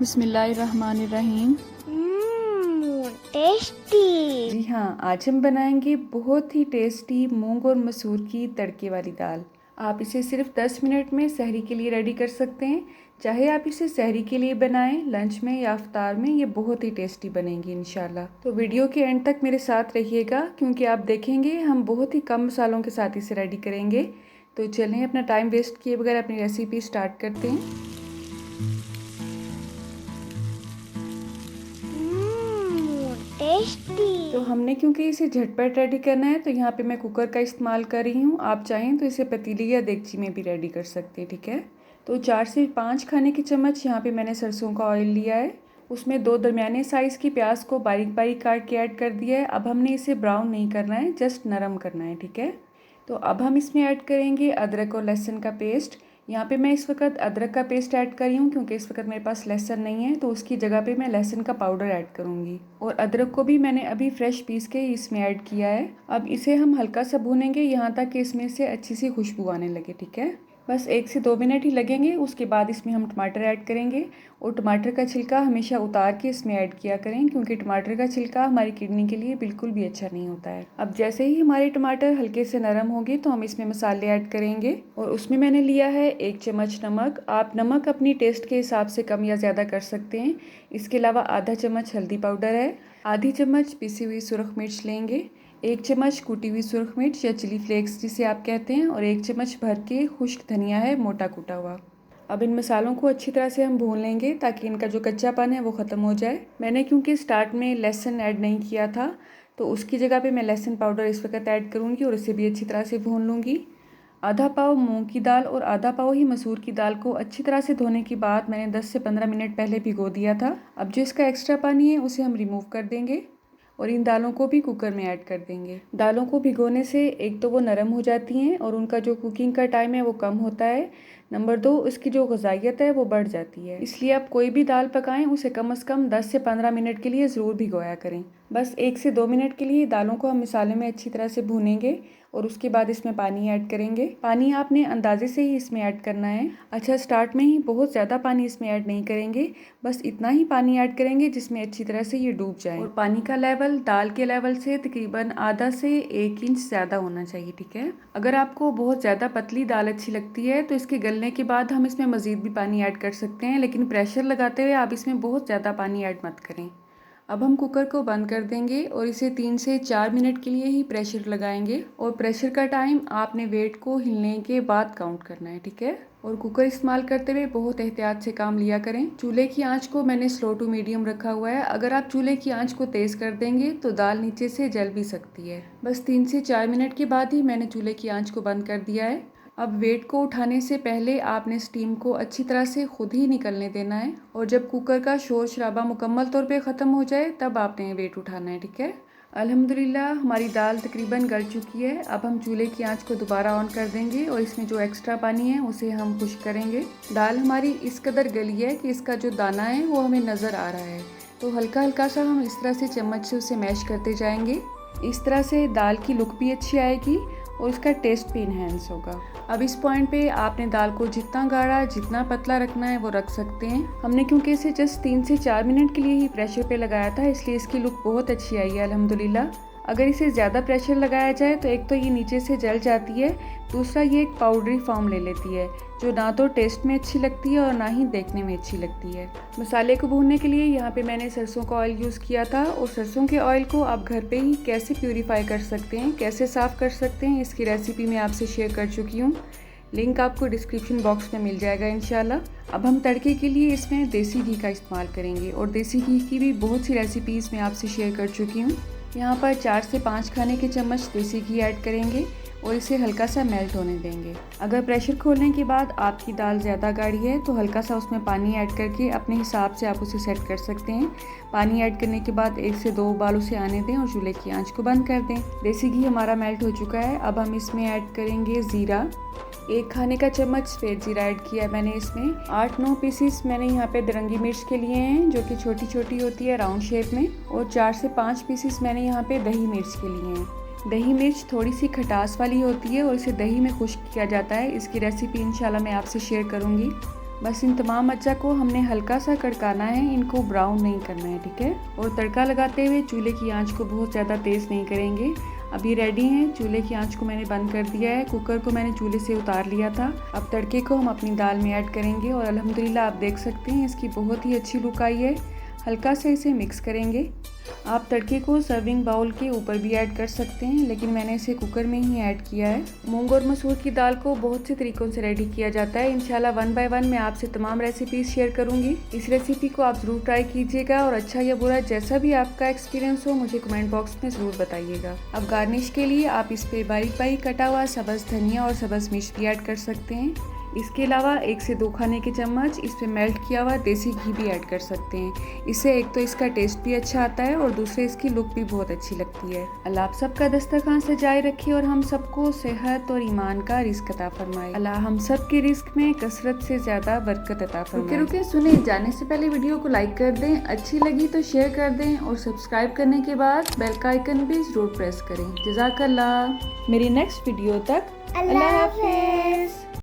बिस्मिल्लाहिर्रहमानिर्रहीम। टेस्टी। जी हाँ, आज हम बनाएंगे बहुत ही टेस्टी मूंग और मसूर की तड़के वाली दाल। आप इसे सिर्फ 10 मिनट में सहरी के लिए रेडी कर सकते हैं। चाहे आप इसे सहरी के लिए बनाएं, लंच में या इफ्तार में, ये बहुत ही टेस्टी बनेंगी इंशाल्लाह। तो वीडियो के एंड तक मेरे साथ रहिएगा, क्योंकि आप देखेंगे हम बहुत ही कम मसालों के साथ इसे रेडी करेंगे। तो चलें, अपना टाइम वेस्ट किए बगैर अपनी रेसिपी स्टार्ट करते हैं। टेस्टी। तो हमने क्योंकि इसे झटपट रेडी करना है, तो यहाँ पे मैं कुकर का इस्तेमाल कर रही हूँ। आप चाहें तो इसे पतीली या देगची में भी रेडी कर सकते हैं, ठीक है। तो 4 से 5 खाने के चम्मच यहाँ पे मैंने सरसों का ऑयल लिया है। उसमें 2 दरमियाने साइज़ की प्याज को बारीक बारीक काट के ऐड कर दिया है। अब हमने इसे ब्राउन नहीं करना है, जस्ट नरम करना है, ठीक है। तो अब हम इसमें ऐड करेंगे अदरक और लहसुन का पेस्ट। यहाँ पे मैं इस वक्त अदरक का पेस्ट ऐड कर रही हूँ, क्योंकि इस वक्त मेरे पास लहसुन नहीं है, तो उसकी जगह पे मैं लहसुन का पाउडर ऐड करूँगी। और अदरक को भी मैंने अभी फ्रेश पीस के इसमें ऐड किया है। अब इसे हम हल्का सा भूनेंगे यहाँ तक कि इसमें से अच्छी सी खुशबू आने लगे, ठीक है। बस 1 से 2 मिनट ही लगेंगे। उसके बाद इसमें हम टमाटर ऐड करेंगे, और टमाटर का छिलका हमेशा उतार के इसमें ऐड किया करें, क्योंकि टमाटर का छिलका हमारी किडनी के लिए बिल्कुल भी अच्छा नहीं होता है। अब जैसे ही हमारे टमाटर हल्के से नरम होंगे, तो हम इसमें मसाले ऐड करेंगे। और उसमें मैंने लिया है 1 चम्मच नमक। आप नमक अपनी टेस्ट के हिसाब से कम या ज़्यादा कर सकते हैं। इसके अलावा आधा चम्मच हल्दी पाउडर है, आधी चम्मच पिसी हुई सुरख मिर्च लेंगे, 1 चम्मच कूटी हुई सुरख मिर्च या चिली फ्लेक्स जिसे आप कहते हैं, और 1 चम्मच भर के खुश्क धनिया है, मोटा कूटा हुआ। अब इन मसालों को अच्छी तरह से हम भून लेंगे, ताकि इनका जो कच्चापन है वो ख़त्म हो जाए। मैंने क्योंकि स्टार्ट में लहसुन ऐड नहीं किया था, तो उसकी जगह पे मैं लहसुन पाउडर इस वक्त ऐड करूँगी और इसे भी अच्छी तरह से भून लूँगी। आधा पाव मूंग की दाल और आधा पाव ही मसूर की दाल को अच्छी तरह से धोने के बाद मैंने 10 से 15 मिनट पहले भिगो दिया था। अब जो इसका एक्स्ट्रा पानी है उसे हम रिमूव कर देंगे, और इन दालों को भी कुकर में ऐड कर देंगे। दालों को भिगोने से एक तो वो नरम हो जाती हैं और उनका जो कुकिंग का टाइम है वो कम होता है। नंबर 2, उसकी जो ग़िज़ाइयत है वो बढ़ जाती है। इसलिए आप कोई भी दाल पकाएं, उसे कम से कम 10 से 15 मिनट के लिए ज़रूर भिगोया करें। बस 1 से 2 मिनट के लिए दालों को हम मसाले में अच्छी तरह से भूनेंगे, और उसके बाद इसमें पानी ऐड करेंगे। पानी आपने अंदाजे से ही इसमें ऐड करना है। अच्छा, स्टार्ट में ही बहुत ज़्यादा पानी इसमें ऐड नहीं करेंगे, बस इतना ही पानी ऐड करेंगे जिसमें अच्छी तरह से ये डूब जाए। और पानी का लेवल दाल के लेवल से तकरीबन आधा से 1 इंच ज़्यादा होना चाहिए, ठीक है। अगर आपको बहुत ज़्यादा पतली दाल अच्छी लगती है, तो इसके गलने के बाद हम इसमें मज़ीद भी पानी ऐड कर सकते हैं, लेकिन प्रेशर लगाते हुए आप इसमें बहुत ज़्यादा पानी ऐड मत करें। अब हम कुकर को बंद कर देंगे और इसे 3 से 4 मिनट के लिए ही प्रेशर लगाएंगे, और प्रेशर का टाइम आपने वेट को हिलने के बाद काउंट करना है, ठीक है। और कुकर इस्तेमाल करते हुए बहुत एहतियात से काम लिया करें। चूल्हे की आंच को मैंने स्लो टू मीडियम रखा हुआ है। अगर आप चूल्हे की आंच को तेज़ कर देंगे तो दाल नीचे से जल भी सकती है। बस 3 से 4 मिनट के बाद ही मैंने चूल्हे की आंच को बंद कर दिया है। अब वेट को उठाने से पहले आपने स्टीम को अच्छी तरह से खुद ही निकलने देना है, और जब कुकर का शोर शराबा मुकम्मल तौर पे ख़त्म हो जाए तब आपने वेट उठाना है, ठीक है। अल्हम्दुलिल्लाह हमारी दाल तकरीबन गल चुकी है। अब हम चूल्हे की आंच को दोबारा ऑन कर देंगे, और इसमें जो एक्स्ट्रा पानी है उसे हम खुश्क करेंगे। दाल हमारी इस कदर गली है कि इसका जो दाना है वो हमें नज़र आ रहा है, तो हल्का हल्का सा हम इस तरह से चम्मच से उसे मैश करते जाएंगे। इस तरह से दाल की लुक भी अच्छी आएगी और उसका टेस्ट भी इन्हेंस होगा। अब इस पॉइंट पे आपने दाल को जितना गाढ़ा जितना पतला रखना है वो रख सकते हैं। हमने क्योंकि इसे जस्ट 3 से 4 मिनट के लिए ही प्रेशर पे लगाया था, इसलिए इसकी लुक बहुत अच्छी आई है अल्हम्दुलिल्लाह। अगर इसे ज़्यादा प्रेशर लगाया जाए तो एक तो ये नीचे से जल जाती है, दूसरा ये एक पाउडरी फॉर्म ले लेती है, जो ना तो टेस्ट में अच्छी लगती है और ना ही देखने में अच्छी लगती है। मसाले को भूनने के लिए यहाँ पे मैंने सरसों का ऑयल यूज़ किया था, और सरसों के ऑयल को आप घर पे ही कैसे प्यूरीफाई कर सकते हैं, कैसे साफ़ कर सकते हैं, इसकी रेसिपी मैं आपसे शेयर कर चुकी हूँ। लिंक आपको डिस्क्रिप्शन बॉक्स में मिल जाएगा इंशाल्लाह। अब हम तड़के के लिए इसमें देसी घी का इस्तेमाल करेंगे, और देसी घी की भी बहुत सी रेसिपीज़ मैं आपसे शेयर कर चुकी हूँ। यहाँ पर 4 से 5 खाने के चम्मच देसी घी ऐड करेंगे और इसे हल्का सा मेल्ट होने देंगे। अगर प्रेशर खोलने के बाद आपकी दाल ज़्यादा गाढ़ी है तो हल्का सा उसमें पानी ऐड करके अपने हिसाब से आप उसे सेट कर सकते हैं। पानी ऐड करने के बाद 1 से 2 उबाल उसे आने दें और चूल्हे की आंच को बंद कर दें। देसी घी हमारा मेल्ट हो चुका है। अब हम इसमें ऐड करेंगे ज़ीरा। 1 खाने का चम्मच सफ़ेद ज़ीरा ऐड किया मैंने इसमें। 8-9 पीसीस मैंने यहाँ पे दरंगी मिर्च के लिए हैं, जो कि छोटी छोटी होती है राउंड शेप में, और 4 से 5 पीसीस मैंने यहाँ पे दही मिर्च के लिए हैं। दही मिर्च थोड़ी सी खटास वाली होती है और इसे दही में खुश्क किया जाता है। इसकी रेसिपी इंशाल्लाह मैं आपसे शेयर करूँगी। बस इन तमाम अज्जा को हमने हल्का सा कड़काना है, इनको ब्राउन नहीं करना है, ठीक है। और तड़का लगाते हुए चूल्हे की आंच को बहुत ज़्यादा तेज़ नहीं करेंगे। अब ये रेडी हैं। चूल्हे की आंच को मैंने बंद कर दिया है, कुकर को मैंने चूल्हे से उतार लिया था। अब तड़के को हम अपनी दाल में ऐड करेंगे और अल्हम्दुलिल्लाह आप देख सकते हैं इसकी बहुत ही अच्छी लुक आई है। हल्का से इसे मिक्स करेंगे। आप तड़के को सर्विंग बाउल के ऊपर भी ऐड कर सकते हैं, लेकिन मैंने इसे कुकर में ही ऐड किया है। मूंग और मसूर की दाल को बहुत से तरीक़ों से रेडी किया जाता है। इंशाल्लाह 1 बाय 1 मैं आपसे तमाम रेसिपीज़ शेयर करूंगी। इस रेसिपी को आप ज़रूर ट्राई कीजिएगा और अच्छा या बुरा जैसा भी आपका एक्सपीरियंस हो मुझे कमेंट बॉक्स में ज़रूर बताइएगा। अब गार्निश के लिए आप इस पर बारीक बारीक कटा हुआ सब्ज़ धनिया और सब्ज़ मिर्च भी ऐड कर सकते हैं। इसके अलावा 1 से 2 खाने के चम्मच इस पे मेल्ट किया हुआ देसी घी भी ऐड कर सकते हैं। इससे एक तो इसका टेस्ट भी अच्छा आता है और दूसरे इसकी लुक भी बहुत अच्छी लगती है। अल्लाह आप सबका दस्तरखान सजाए रखे और हम सबको सेहत और ईमान का रिस्क अता फरमाए। अल्लाह हम सब के रिस्क में कसरत से ज़्यादा बरकत अता फरमाए। रुके सुने, जाने से पहले वीडियो को लाइक कर दें, अच्छी लगी तो शेयर कर दें और सब्सक्राइब करने के बाद बेल का आइकन भी ज़रूर प्रेस करें। जज़ाकल्लाह। मेरी नेक्स्ट वीडियो तक अल्लाह हाफ़िज़।